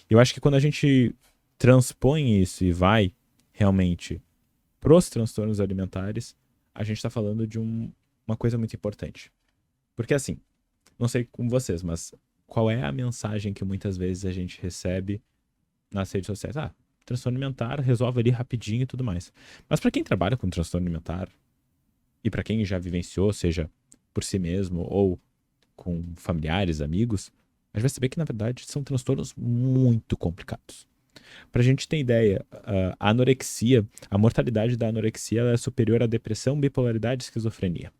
Eu acho que quando a gente transpõe isso e vai realmente pros transtornos alimentares, a gente está falando de uma coisa muito importante. Porque assim, não sei com vocês, mas qual é a mensagem que muitas vezes a gente recebe nas redes sociais? Ah, transtorno alimentar resolve ali rapidinho e tudo mais. Mas para quem trabalha com transtorno alimentar e para quem já vivenciou, seja por si mesmo ou com familiares, amigos, a gente vai saber que na verdade são transtornos muito complicados. Para a gente ter ideia, a anorexia, a mortalidade da anorexia ela é superior à depressão, bipolaridade e esquizofrenia.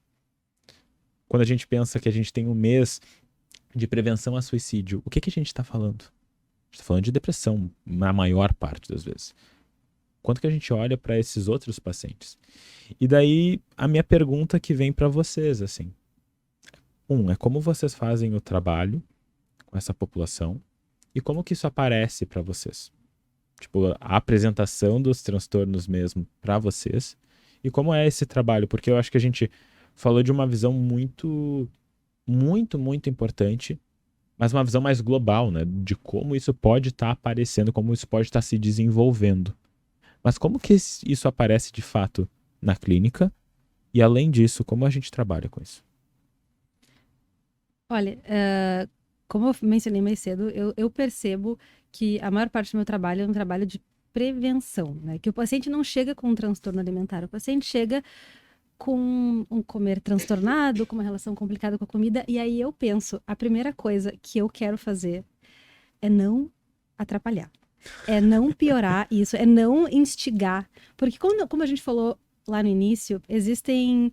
Quando a gente pensa que a gente tem um mês de prevenção a suicídio, o que, que a gente está falando? A gente está falando de depressão, na maior parte das vezes. Quanto que a gente olha para esses outros pacientes? E daí, a minha pergunta que vem para vocês, assim. É como vocês fazem o trabalho com essa população e como que isso aparece para vocês? Tipo, a apresentação dos transtornos mesmo para vocês e como é esse trabalho? Porque eu acho que a gente falou de uma visão muito, muito, muito importante, mas uma visão mais global, né? De como isso pode estar aparecendo, como isso pode estar se desenvolvendo. Mas como que isso aparece de fato na clínica? E além disso, como a gente trabalha com isso? Olha, como eu mencionei mais cedo, eu percebo que a maior parte do meu trabalho é um trabalho de prevenção, né? Que o paciente não chega com um transtorno alimentar, o paciente chega com um comer transtornado, com uma relação complicada com a comida, e aí eu penso, a primeira coisa que eu quero fazer é não atrapalhar, é não piorar isso, é não instigar, porque como a gente falou lá no início, existem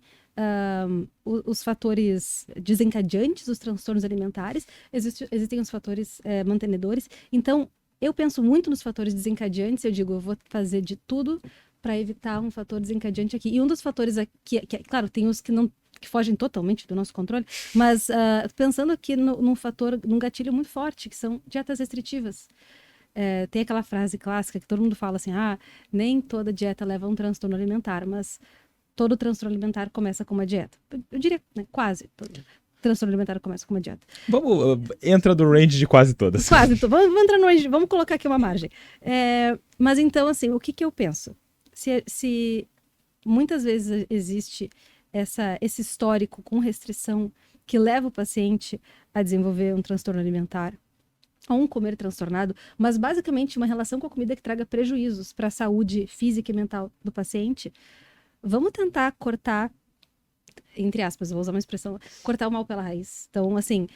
os fatores desencadeantes dos transtornos alimentares, existem os fatores mantenedores. Então, eu penso muito nos fatores desencadeantes. Eu digo, eu vou fazer de tudo para evitar um fator desencadeante aqui. E um dos fatores aqui, claro, tem os que não que fogem totalmente do nosso controle, mas pensando aqui num fator, num gatilho muito forte, que são dietas restritivas. Tem aquela frase clássica que todo mundo fala assim: ah, nem toda dieta leva a um transtorno alimentar, mas todo transtorno alimentar começa com uma dieta. Eu diria, né, quase todo transtorno alimentar começa com uma dieta. Vamos, entra do range de quase todas. Quase, vamos entrar no range, vamos colocar aqui uma margem. Mas então, assim, o que, que eu penso? Se muitas vezes existe esse histórico com restrição que leva o paciente a desenvolver um transtorno alimentar, ou um comer transtornado, mas basicamente uma relação com a comida que traga prejuízos para a saúde física e mental do paciente, vamos tentar cortar, entre aspas, vou usar uma expressão, cortar o mal pela raiz. Então, assim,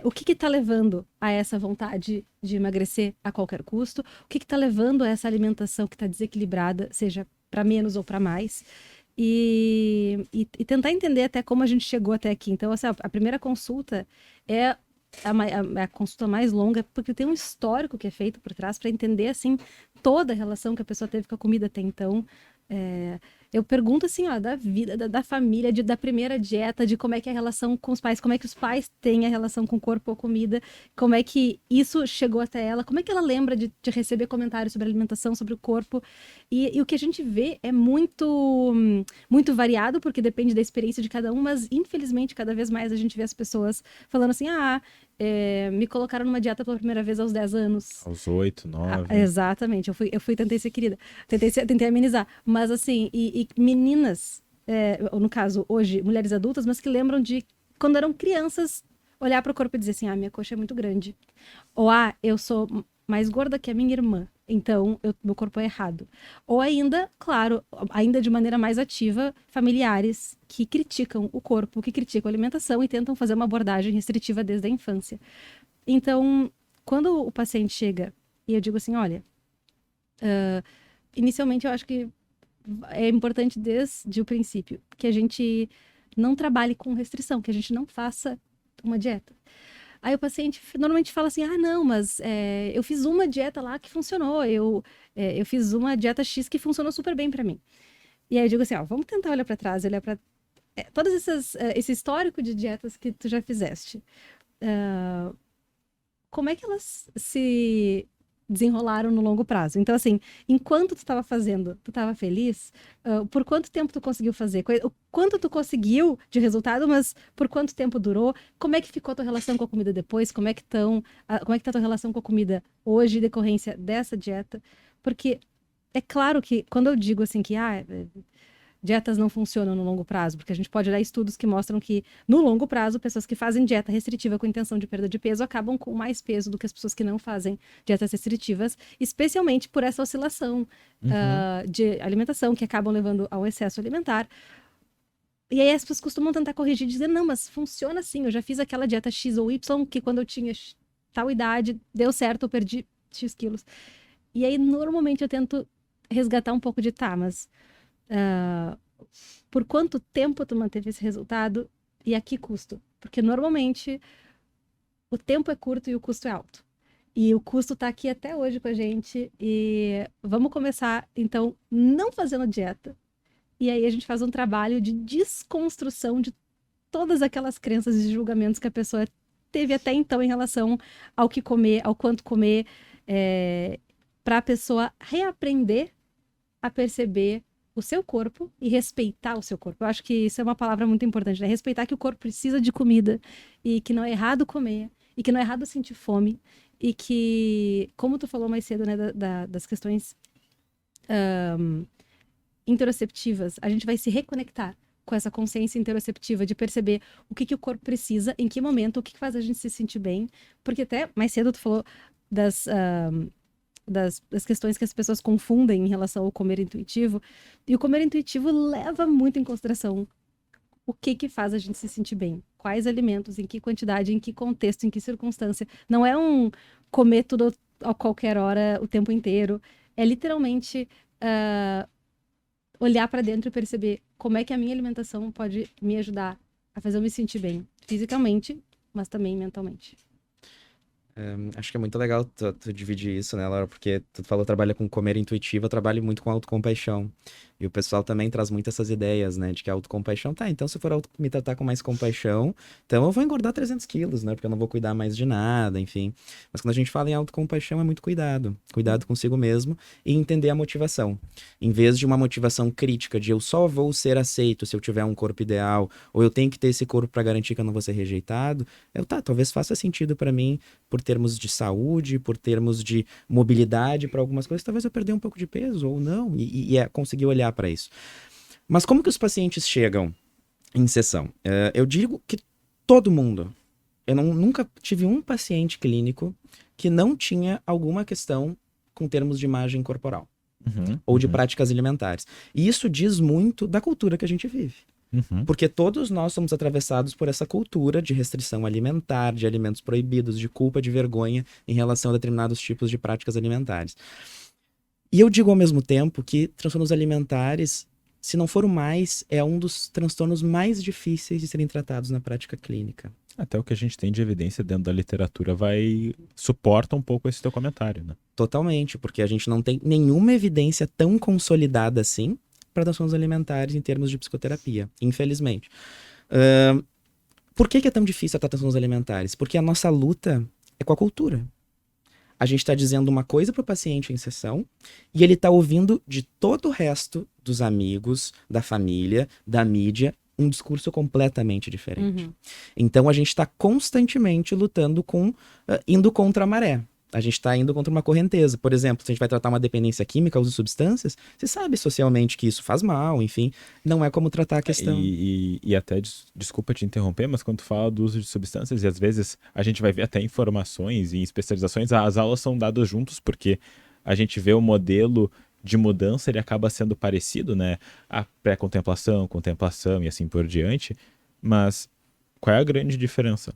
o que está levando a essa vontade de emagrecer a qualquer custo? O que está levando a essa alimentação que está desequilibrada, seja para menos ou para mais? E tentar entender até como a gente chegou até aqui. Então, assim, a primeira consulta é a consulta mais longa, porque tem um histórico que é feito por trás para entender, assim, toda a relação que a pessoa teve com a comida até então. É, eu pergunto assim, ó, da vida, da família, da primeira dieta, de como é que é a relação com os pais, como é que os pais têm a relação com o corpo ou comida, como é que isso chegou até ela, como é que ela lembra de receber comentários sobre alimentação, sobre o corpo. E o que a gente vê é muito variado, porque depende da experiência de cada um, mas infelizmente cada vez mais a gente vê as pessoas falando assim, me colocaram numa dieta pela primeira vez aos 10 anos. Aos 8, 9. Exatamente, tentei ser querida, tentei amenizar. Mas assim, e meninas, ou no caso, hoje, mulheres adultas, mas que lembram de quando eram crianças, olhar para o corpo e dizer assim: minha coxa é muito grande. Ou, eu sou mais gorda que a minha irmã, então meu corpo é errado. Ou ainda, claro, ainda de maneira mais ativa, familiares que criticam o corpo, que criticam a alimentação e tentam fazer uma abordagem restritiva desde a infância. Então, quando o paciente chega e eu digo assim, olha, inicialmente eu acho que é importante desde o princípio que a gente não trabalhe com restrição, que a gente não faça uma dieta. Aí o paciente normalmente fala assim, não, mas eu fiz uma dieta lá que funcionou, eu fiz uma dieta X que funcionou super bem para mim. E aí eu digo assim, vamos tentar olhar para trás, olhar para todas esse histórico de dietas que tu já fizeste. Como é que elas se desenrolaram no longo prazo. Então, assim, enquanto tu estava fazendo, tu estava feliz, por quanto tempo tu conseguiu fazer? O quanto tu conseguiu de resultado, mas por quanto tempo durou? Como é que ficou a tua relação com a comida depois? Como é que tá a tua relação com a comida hoje, em decorrência dessa dieta? Porque é claro que quando eu digo assim que dietas não funcionam no longo prazo, porque a gente pode olhar estudos que mostram que, no longo prazo, pessoas que fazem dieta restritiva com intenção de perda de peso acabam com mais peso do que as pessoas que não fazem dietas restritivas, especialmente por essa oscilação de alimentação, que acabam levando ao excesso alimentar. E aí as pessoas costumam tentar corrigir e dizer, não, mas funciona assim, eu já fiz aquela dieta X ou Y, que quando eu tinha tal idade, deu certo, eu perdi X quilos. E aí, normalmente, eu tento resgatar um pouco de, mas por quanto tempo tu manteve esse resultado e a que custo? Porque normalmente o tempo é curto e o custo é alto. E o custo tá aqui até hoje com a gente. E vamos começar, então, não fazendo dieta. E aí a gente faz um trabalho de desconstrução de todas aquelas crenças e julgamentos que a pessoa teve até então em relação ao que comer, ao quanto comer, para a pessoa reaprender a perceber o seu corpo e respeitar o seu corpo. Eu acho que isso é uma palavra muito importante, né? Respeitar que o corpo precisa de comida e que não é errado comer e que não é errado sentir fome e que, como tu falou mais cedo, né, das questões interoceptivas, a gente vai se reconectar com essa consciência interoceptiva de perceber o que o corpo precisa, em que momento, o que faz a gente se sentir bem. Porque até mais cedo tu falou das questões que as pessoas confundem em relação ao comer intuitivo. E o comer intuitivo leva muito em consideração o que faz a gente se sentir bem. Quais alimentos, em que quantidade, em que contexto, em que circunstância. Não é um comer tudo a qualquer hora, o tempo inteiro. É literalmente olhar para dentro e perceber como é que a minha alimentação pode me ajudar a fazer eu me sentir bem, fisicamente, mas também mentalmente. Acho que é muito legal tu dividir isso, né, Laura? Porque tu falou trabalha com comer intuitivo, eu trabalho muito com autocompaixão. E o pessoal também traz muito essas ideias, né? De que a autocompaixão, então se for me tratar com mais compaixão, então eu vou engordar 300 quilos, né? Porque eu não vou cuidar mais de nada, enfim. Mas quando a gente fala em autocompaixão, é muito cuidado. Cuidado consigo mesmo e entender a motivação. Em vez de uma motivação crítica de eu só vou ser aceito se eu tiver um corpo ideal, ou eu tenho que ter esse corpo para garantir que eu não vou ser rejeitado, talvez faça sentido para mim, por termos de saúde, por termos de mobilidade para algumas coisas, talvez eu perder um pouco de peso ou não, e é conseguir olhar para isso. Mas como que os pacientes chegam em sessão? Eu digo que todo mundo. Eu nunca tive um paciente clínico que não tinha alguma questão com termos de imagem corporal ou de práticas alimentares. E isso diz muito da cultura que a gente vive. Porque todos nós somos atravessados por essa cultura de restrição alimentar, de alimentos proibidos, de culpa, de vergonha em relação a determinados tipos de práticas alimentares. E eu digo ao mesmo tempo que transtornos alimentares, se não for o mais, é um dos transtornos mais difíceis de serem tratados na prática clínica. Até o que a gente tem de evidência dentro da literatura suporta um pouco esse teu comentário, né? Totalmente, porque a gente não tem nenhuma evidência tão consolidada assim para transtornos alimentares em termos de psicoterapia, infelizmente. Por que é tão difícil tratar transtornos alimentares? Porque a nossa luta é com a cultura. A gente está dizendo uma coisa para o paciente em sessão e ele está ouvindo de todo o resto dos amigos, da família, da mídia, um discurso completamente diferente. Então a gente está constantemente lutando indo contra a maré. A gente está indo contra uma correnteza. Por exemplo, se a gente vai tratar uma dependência química, uso de substâncias, você sabe socialmente que isso faz mal, enfim, não é como tratar a questão. E até, desculpa te interromper, mas quando tu fala do uso de substâncias, e às vezes a gente vai ver até informações e especializações, as aulas são dadas juntos, porque a gente vê o modelo de mudança, ele acaba sendo parecido, né? A pré-contemplação, contemplação e assim por diante, mas qual é a grande diferença?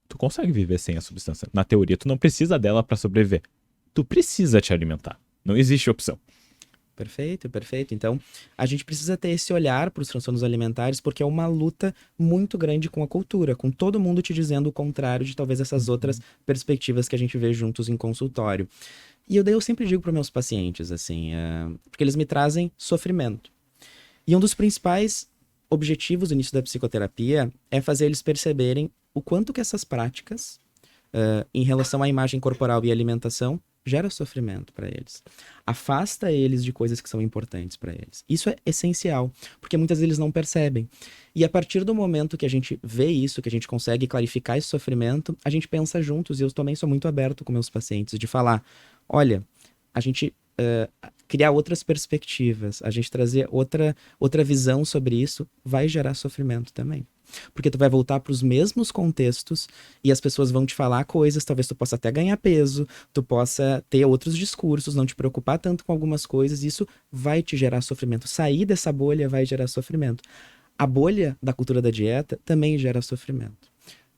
Tu consegue viver sem a substância. Na teoria, tu não precisa dela para sobreviver. Tu precisa te alimentar. Não existe opção. Perfeito, perfeito. Então, a gente precisa ter esse olhar para os transtornos alimentares, porque é uma luta muito grande com a cultura, com todo mundo te dizendo o contrário de talvez essas outras perspectivas que a gente vê juntos em consultório. E eu sempre digo para meus pacientes, assim, porque eles me trazem sofrimento. E um dos principais objetivos do início da psicoterapia é fazer eles perceberem o quanto que essas práticas, em relação à imagem corporal e alimentação, gera sofrimento para eles. Afasta eles de coisas que são importantes para eles. Isso é essencial, porque muitas vezes eles não percebem. E a partir do momento que a gente vê isso, que a gente consegue clarificar esse sofrimento, a gente pensa juntos, e eu também sou muito aberto com meus pacientes, de falar, olha, a gente criar outras perspectivas, a gente trazer outra visão sobre isso, vai gerar sofrimento também. Porque tu vai voltar para os mesmos contextos e as pessoas vão te falar coisas, talvez tu possa até ganhar peso, tu possa ter outros discursos, não te preocupar tanto com algumas coisas, e isso vai te gerar sofrimento. Sair dessa bolha vai gerar sofrimento. A bolha da cultura da dieta também gera sofrimento.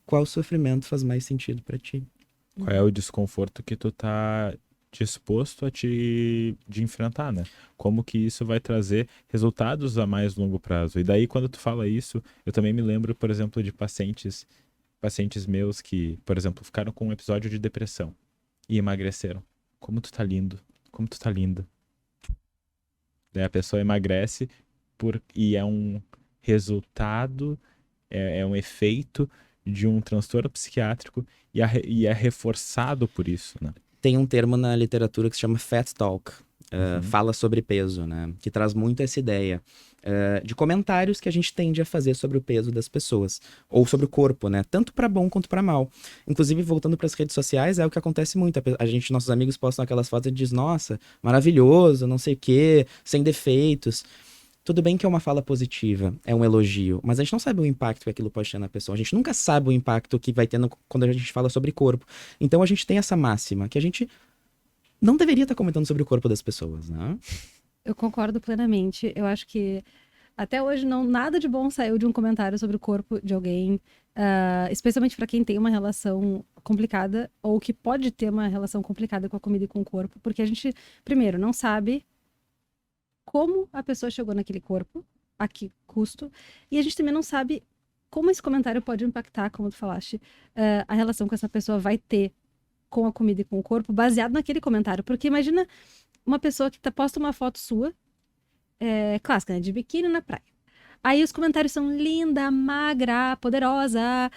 Qual sofrimento faz mais sentido para ti? Qual é o desconforto que tu tá disposto de enfrentar, né? Como que isso vai trazer resultados a mais longo prazo. E daí, quando tu fala isso, eu também me lembro, por exemplo, de pacientes meus que, por exemplo, ficaram com um episódio de depressão e emagreceram. Como tu tá lindo, como tu tá linda. Daí a pessoa emagrece e é um resultado, é um efeito de um transtorno psiquiátrico e é reforçado por isso, né? Tem um termo na literatura que se chama fat talk, fala sobre peso, né? Que traz muito essa ideia de comentários que a gente tende a fazer sobre o peso das pessoas, ou sobre o corpo, né? Tanto para bom quanto para mal. Inclusive, voltando para as redes sociais, é o que acontece muito. Nossos amigos postam aquelas fotos e diz, nossa, maravilhoso, não sei o quê, sem defeitos. Tudo bem que é uma fala positiva, é um elogio, mas a gente não sabe o impacto que aquilo pode ter na pessoa. A gente nunca sabe o impacto que vai ter quando a gente fala sobre corpo. Então a gente tem essa máxima, que a gente não deveria estar comentando sobre o corpo das pessoas, né? Eu concordo plenamente. Eu acho que até hoje nada de bom saiu de um comentário sobre o corpo de alguém, especialmente para quem tem uma relação complicada ou que pode ter uma relação complicada com a comida e com o corpo, porque a gente, primeiro, não sabe como a pessoa chegou naquele corpo, a que custo, e a gente também não sabe como esse comentário pode impactar, como tu falaste, a relação que essa pessoa vai ter com a comida e com o corpo, baseado naquele comentário. Porque imagina uma pessoa que posta uma foto sua, clássica, né, de biquíni na praia. Aí os comentários são linda, magra, poderosa,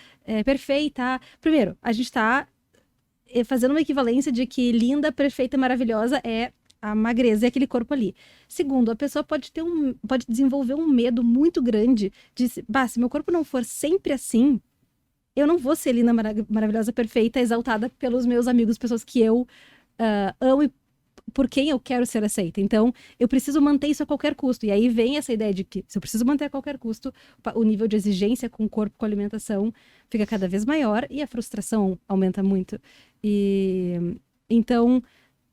perfeita. Primeiro, a gente tá fazendo uma equivalência de que linda, perfeita, maravilhosa é a magreza e aquele corpo ali. Segundo, a pessoa pode desenvolver um medo muito grande de, se meu corpo não for sempre assim, eu não vou ser linda, maravilhosa, perfeita, exaltada pelos meus amigos, pessoas que eu amo e por quem eu quero ser aceita. Então, eu preciso manter isso a qualquer custo. E aí vem essa ideia de que, se eu preciso manter a qualquer custo, o nível de exigência com o corpo, com a alimentação, fica cada vez maior e a frustração aumenta muito. E então,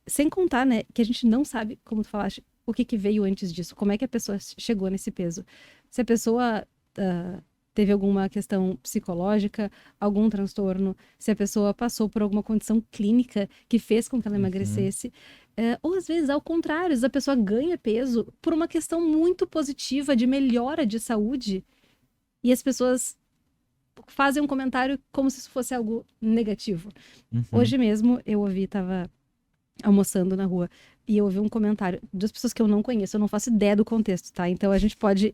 sem contar, né, que a gente não sabe, como tu falaste, o que veio antes disso, como é que a pessoa chegou nesse peso. Se a pessoa teve alguma questão psicológica, algum transtorno, se a pessoa passou por alguma condição clínica que fez com que ela emagrecesse, ou às vezes, ao contrário, a pessoa ganha peso por uma questão muito positiva de melhora de saúde e as pessoas fazem um comentário como se isso fosse algo negativo. Hoje mesmo, eu ouvi, tava almoçando na rua, e eu ouvi um comentário de duas pessoas que eu não conheço, eu não faço ideia do contexto, tá? Então a gente pode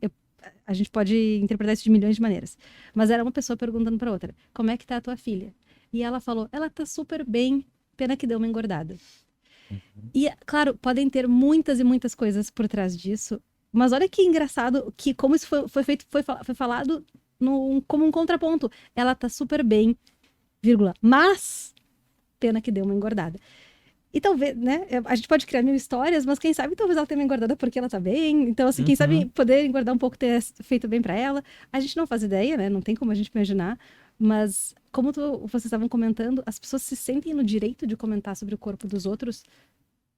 interpretar isso de milhões de maneiras. Mas era uma pessoa perguntando pra outra, como é que tá a tua filha? E ela falou, ela tá super bem, pena que deu uma engordada. E, claro, podem ter muitas e muitas coisas por trás disso, mas olha que engraçado, que como isso foi falado como um contraponto. Ela tá super bem, vírgula, mas pena que deu uma engordada. E talvez, né, a gente pode criar mil histórias, mas quem sabe talvez ela tenha uma engordada porque ela tá bem. Então, assim, quem sabe poder engordar um pouco, ter feito bem pra ela. A gente não faz ideia, né, não tem como a gente imaginar. Mas, como vocês estavam comentando, as pessoas se sentem no direito de comentar sobre o corpo dos outros,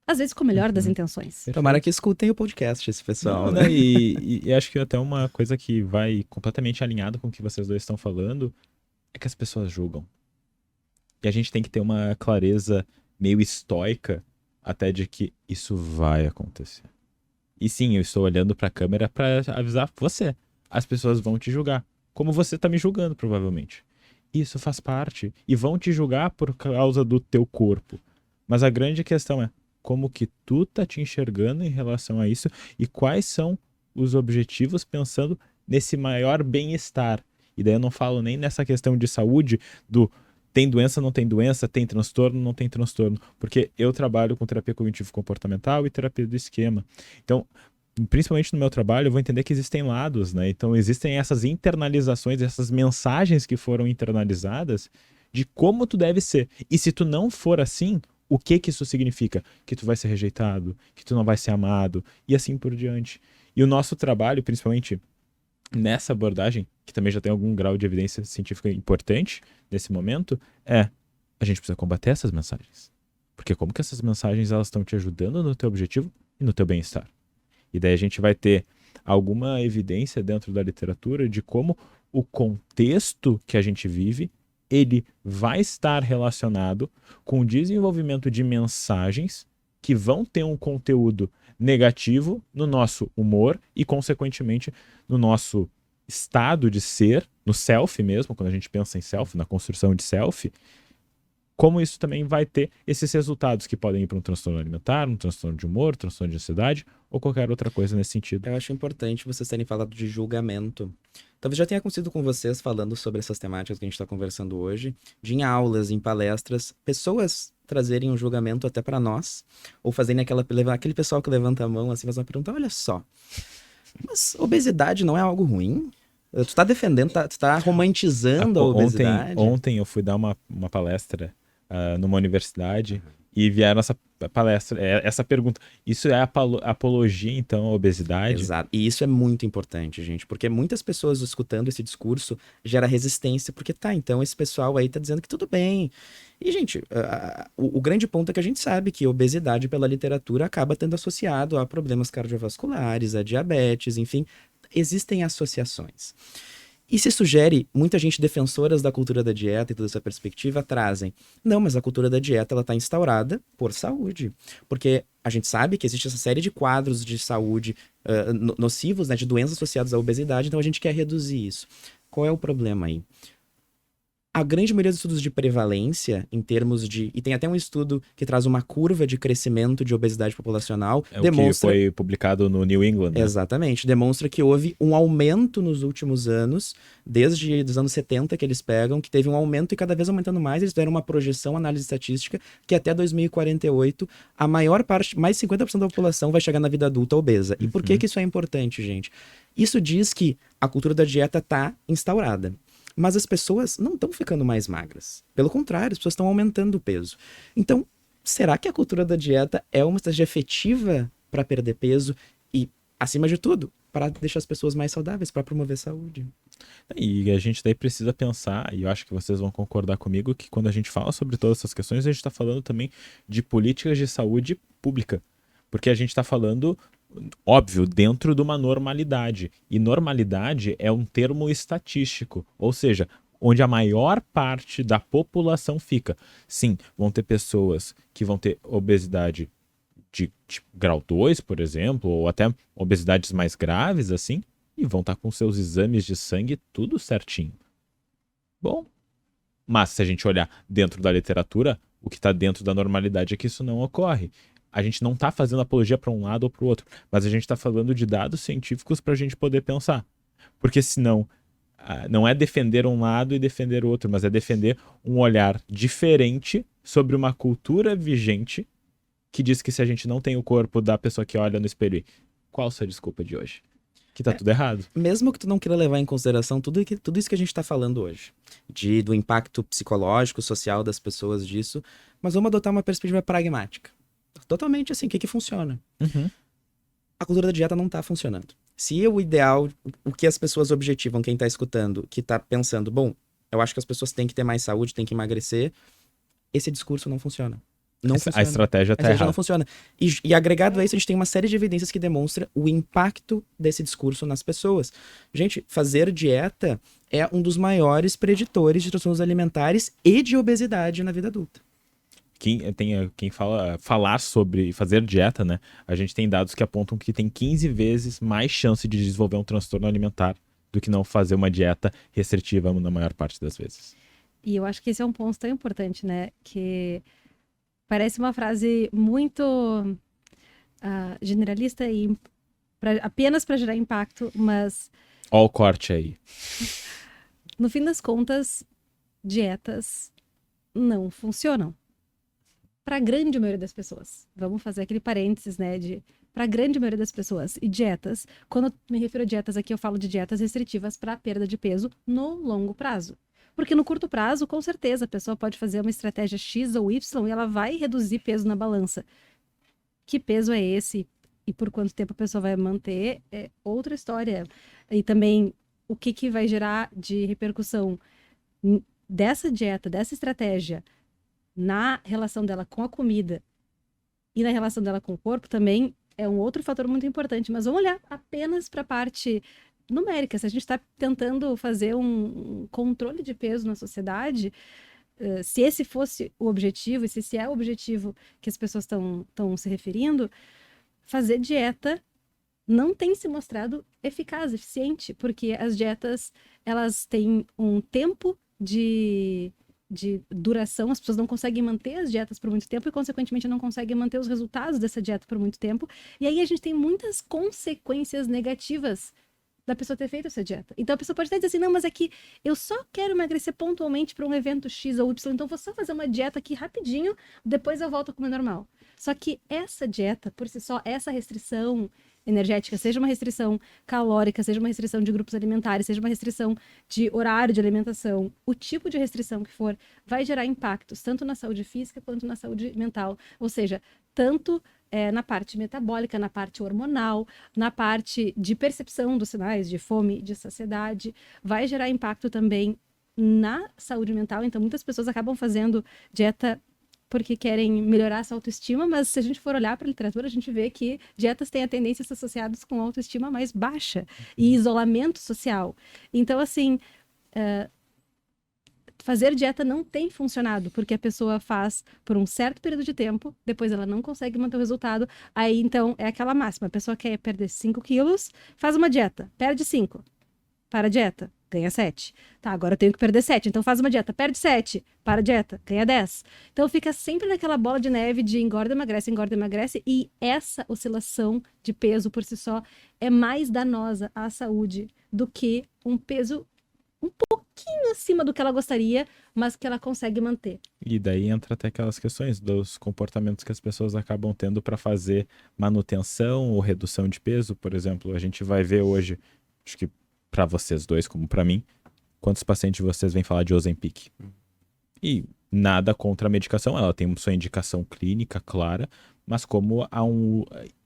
às vezes com a melhor das intenções. Tomara que escutem o podcast, esse pessoal. Não, né? E acho que até uma coisa que vai completamente alinhado com o que vocês dois estão falando é que as pessoas julgam. E a gente tem que ter uma clareza meio estoica até de que isso vai acontecer. E sim, eu estou olhando para a câmera para avisar você. As pessoas vão te julgar, como você está me julgando provavelmente. Isso faz parte e vão te julgar por causa do teu corpo. Mas a grande questão é como que tu tá te enxergando em relação a isso e quais são os objetivos pensando nesse maior bem-estar. E daí eu não falo nem nessa questão de saúde do Tem doença, não tem doença, tem transtorno, não tem transtorno. Porque eu trabalho com terapia cognitivo-comportamental e terapia do esquema. Então, principalmente no meu trabalho, eu vou entender que existem lados, né? Então, existem essas internalizações, essas mensagens que foram internalizadas de como tu deve ser. E se tu não for assim, o que que isso significa? Que tu vai ser rejeitado, que tu não vai ser amado, e assim por diante. E o nosso trabalho, principalmente nessa abordagem, que também já tem algum grau de evidência científica importante nesse momento, a gente precisa combater essas mensagens. Porque como que essas mensagens elas estão te ajudando no teu objetivo e no teu bem-estar? E daí a gente vai ter alguma evidência dentro da literatura de como o contexto que a gente vive, ele vai estar relacionado com o desenvolvimento de mensagens que vão ter um conteúdo negativo no nosso humor e, consequentemente, no nosso estado de ser, no self mesmo, quando a gente pensa em self, na construção de self, como isso também vai ter esses resultados que podem ir para um transtorno alimentar, um transtorno de humor, transtorno de ansiedade ou qualquer outra coisa nesse sentido. Eu acho importante vocês terem falado de julgamento. Talvez já tenha acontecido com vocês falando sobre essas temáticas que a gente está conversando hoje, de em aulas, em palestras, pessoas trazerem um julgamento até para nós, ou fazerem aquele pessoal que levanta a mão assim, faz uma pergunta, olha só, mas obesidade não é algo ruim? Tu tá defendendo, tu tá romantizando a obesidade? Ontem eu fui dar uma palestra numa universidade e vieram essa pergunta. Isso é apologia, então, à obesidade? Exato. E isso é muito importante, gente, porque muitas pessoas escutando esse discurso gera resistência, porque então esse pessoal aí tá dizendo que tudo bem. E, gente, o grande ponto é que a gente sabe que obesidade pela literatura acaba tendo associado a problemas cardiovasculares, a diabetes, enfim, existem associações. E se sugere, muita gente defensoras da cultura da dieta e toda essa perspectiva trazem. Não, mas a cultura da dieta ela está instaurada por saúde. Porque a gente sabe que existe essa série de quadros de saúde nocivos, né, de doenças associadas à obesidade, então a gente quer reduzir isso. Qual é o problema aí? A grande maioria dos estudos de prevalência, em termos de... E tem até um estudo que traz uma curva de crescimento de obesidade populacional. Demonstra... O que foi publicado no New England. Né? Exatamente. Demonstra que houve um aumento nos últimos anos, desde os anos 70 que eles pegam, que teve um aumento e cada vez aumentando mais. Eles deram uma projeção, análise estatística, que até 2048, a maior parte, mais 50% da população vai chegar na vida adulta obesa. E por que isso é importante, gente? Isso diz que a cultura da dieta está instaurada. Mas as pessoas não estão ficando mais magras. Pelo contrário, as pessoas estão aumentando o peso. Então, será que a cultura da dieta é uma estratégia efetiva para perder peso e, acima de tudo, para deixar as pessoas mais saudáveis, para promover saúde? E a gente daí precisa pensar, e eu acho que vocês vão concordar comigo, que quando a gente fala sobre todas essas questões, a gente está falando também de políticas de saúde pública. Porque a gente está falando... Óbvio, dentro de uma normalidade. E normalidade é um termo estatístico, ou seja, onde a maior parte da população fica. Sim, vão ter pessoas que vão ter obesidade de grau 2, por exemplo, ou até obesidades mais graves, assim, e vão estar com seus exames de sangue tudo certinho. Bom, mas se a gente olhar dentro da literatura, o que está dentro da normalidade é que isso não ocorre. A gente não está fazendo apologia para um lado ou para o outro, mas a gente está falando de dados científicos para a gente poder pensar. Porque senão, não é defender um lado e defender o outro, mas é defender um olhar diferente sobre uma cultura vigente que diz que se a gente não tem o corpo da pessoa que olha no espelho, qual a sua desculpa de hoje? Que tá tudo errado. Mesmo que tu não queira levar em consideração tudo isso que a gente está falando hoje, do impacto psicológico, social das pessoas disso, mas vamos adotar uma perspectiva pragmática. Totalmente assim, o que funciona? A cultura da dieta não tá funcionando. Se o ideal, o que as pessoas objetivam, quem tá escutando, que tá pensando, bom, eu acho que as pessoas têm que ter mais saúde, têm que emagrecer, esse discurso não funciona. Não funciona. A estratégia tá errada. Não funciona. E agregado a isso, a gente tem uma série de evidências que demonstra o impacto desse discurso nas pessoas. Gente, fazer dieta é um dos maiores preditores de transtornos alimentares e de obesidade na vida adulta. Quem falar sobre fazer dieta, né? A gente tem dados que apontam que tem 15 vezes mais chance de desenvolver um transtorno alimentar do que não fazer uma dieta restritiva na maior parte das vezes. E eu acho que esse é um ponto tão importante, né? Que parece uma frase muito generalista e apenas para gerar impacto, mas... Ó o corte aí. No fim das contas, dietas não funcionam. Para a grande maioria das pessoas. Vamos fazer aquele parênteses, né, para a grande maioria das pessoas. E dietas, quando eu me refiro a dietas aqui, eu falo de dietas restritivas para perda de peso no longo prazo. Porque no curto prazo, com certeza, a pessoa pode fazer uma estratégia X ou Y e ela vai reduzir peso na balança. Que peso é esse? E por quanto tempo a pessoa vai manter? É outra história. E também, o que vai gerar de repercussão dessa dieta, dessa estratégia, na relação dela com a comida e na relação dela com o corpo também é um outro fator muito importante. Mas vamos olhar apenas para a parte numérica. Se a gente está tentando fazer um controle de peso na sociedade, se esse fosse o objetivo, e se esse é o objetivo que as pessoas estão se referindo, fazer dieta não tem se mostrado eficaz, eficiente, porque as dietas, elas têm um tempo de duração, as pessoas não conseguem manter as dietas por muito tempo e, consequentemente, não conseguem manter os resultados dessa dieta por muito tempo. E aí a gente tem muitas consequências negativas da pessoa ter feito essa dieta. Então a pessoa pode até dizer assim, não, mas é que eu só quero emagrecer pontualmente para um evento X ou Y, então vou só fazer uma dieta aqui rapidinho, depois eu volto a comer normal. Só que essa dieta, por si só, essa restrição energética, seja uma restrição calórica, seja uma restrição de grupos alimentares, seja uma restrição de horário de alimentação, o tipo de restrição que for, vai gerar impactos tanto na saúde física quanto na saúde mental. Ou seja, tanto na parte metabólica, na parte hormonal, na parte de percepção dos sinais de fome, de saciedade, vai gerar impacto também na saúde mental. Então, muitas pessoas acabam fazendo dieta porque querem melhorar essa autoestima, mas se a gente for olhar para a literatura, a gente vê que dietas têm a tendência a ser associadas com autoestima mais baixa e isolamento social. Então, assim, fazer dieta não tem funcionado, porque a pessoa faz por um certo período de tempo, depois ela não consegue manter o resultado, aí então é aquela máxima, a pessoa quer perder 5 quilos, faz uma dieta, perde 5, para a dieta, ganha 7. Tá, agora eu tenho que perder 7, então faz uma dieta, perde 7, para a dieta, ganha 10. Então fica sempre naquela bola de neve de engorda, emagrece, e essa oscilação de peso por si só é mais danosa à saúde do que um peso um pouquinho acima do que ela gostaria, mas que ela consegue manter. E daí entra até aquelas questões dos comportamentos que as pessoas acabam tendo para fazer manutenção ou redução de peso. Por exemplo, a gente vai ver hoje, acho que para vocês dois, como para mim, quantos pacientes de vocês vêm falar de Ozempic? E nada contra a medicação, ela tem sua indicação clínica clara, mas como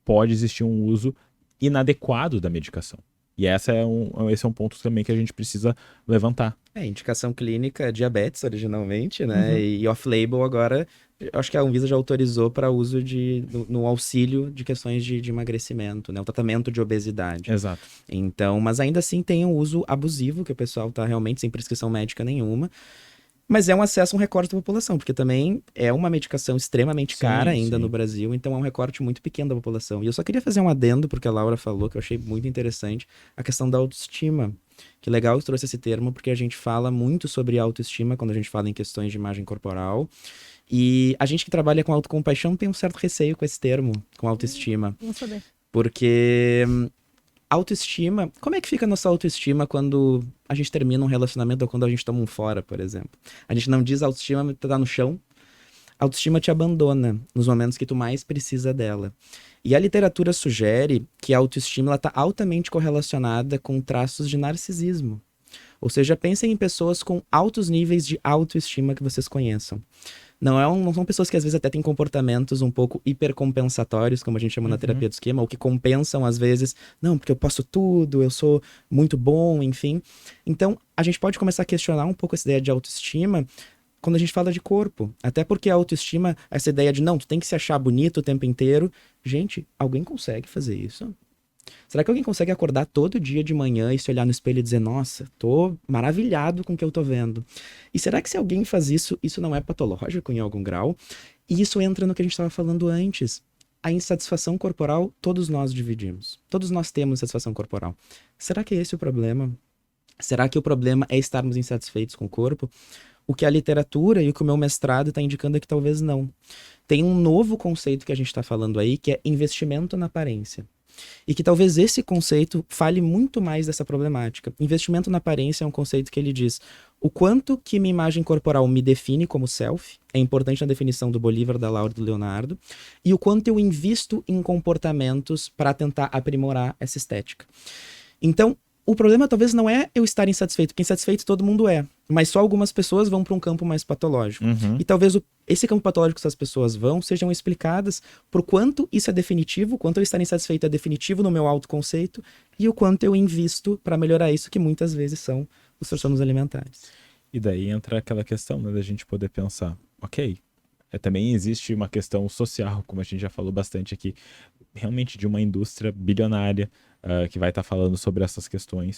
pode existir um uso inadequado da medicação. E esse é um ponto também que a gente precisa levantar. Indicação clínica é diabetes originalmente, né? Uhum. E off-label agora, acho que a Anvisa já autorizou para uso no auxílio de questões de emagrecimento, né? O tratamento de obesidade. Exato. Então, mas ainda assim tem um uso abusivo, que o pessoal tá realmente sem prescrição médica nenhuma. Mas é um acesso a um recorte da população, porque também é uma medicação extremamente cara ainda no Brasil, então é um recorte muito pequeno da população. E eu só queria fazer um adendo, porque a Laura falou, que eu achei muito interessante, a questão da autoestima. Que legal que trouxe esse termo, porque a gente fala muito sobre autoestima quando a gente fala em questões de imagem corporal. E a gente que trabalha com autocompaixão tem um certo receio com esse termo, com autoestima. Vamos saber. Porque autoestima, como é que fica a nossa autoestima quando a gente termina um relacionamento ou quando a gente toma um fora, por exemplo? A gente não diz autoestima tá no chão. A autoestima te abandona nos momentos que tu mais precisa dela. E a literatura sugere que a autoestima está altamente correlacionada com traços de narcisismo. Ou seja, pensem em pessoas com altos níveis de autoestima que vocês conheçam. Não são pessoas que às vezes até têm comportamentos um pouco hipercompensatórios, como a gente chama na terapia do esquema, ou que compensam às vezes, não, porque eu posso tudo, eu sou muito bom, enfim. Então, a gente pode começar a questionar um pouco essa ideia de autoestima quando a gente fala de corpo. Até porque a autoestima, essa ideia de, não, tu tem que se achar bonito o tempo inteiro. Gente, alguém consegue fazer isso? Será que alguém consegue acordar todo dia de manhã e se olhar no espelho e dizer, nossa, tô maravilhado com o que eu tô vendo? E será que se alguém faz isso, isso não é patológico em algum grau? E isso entra no que a gente estava falando antes. A insatisfação corporal, todos nós dividimos. Todos nós temos insatisfação corporal. Será que é esse o problema? Será que o problema é estarmos insatisfeitos com o corpo? O que a literatura e o que o meu mestrado está indicando é que talvez não. Tem um novo conceito que a gente está falando aí, que é investimento na aparência. E que talvez esse conceito fale muito mais dessa problemática. Investimento na aparência é um conceito que ele diz, o quanto que minha imagem corporal me define como self, é importante na definição do Bolívar, da Laura e do Leonardo, e o quanto eu invisto em comportamentos para tentar aprimorar essa estética. Então, o problema talvez não é eu estar insatisfeito, porque insatisfeito todo mundo é, mas só algumas pessoas vão para um campo mais patológico. Uhum. E talvez esse campo patológico que essas pessoas vão sejam explicadas por quanto isso é definitivo, quanto eu estar insatisfeito é definitivo no meu autoconceito e o quanto eu invisto para melhorar isso, que muitas vezes são os transtornos alimentares. E daí entra aquela questão, né, da gente poder pensar, ok, também existe uma questão social, como a gente já falou bastante aqui, realmente de uma indústria bilionária que vai estar falando sobre essas questões.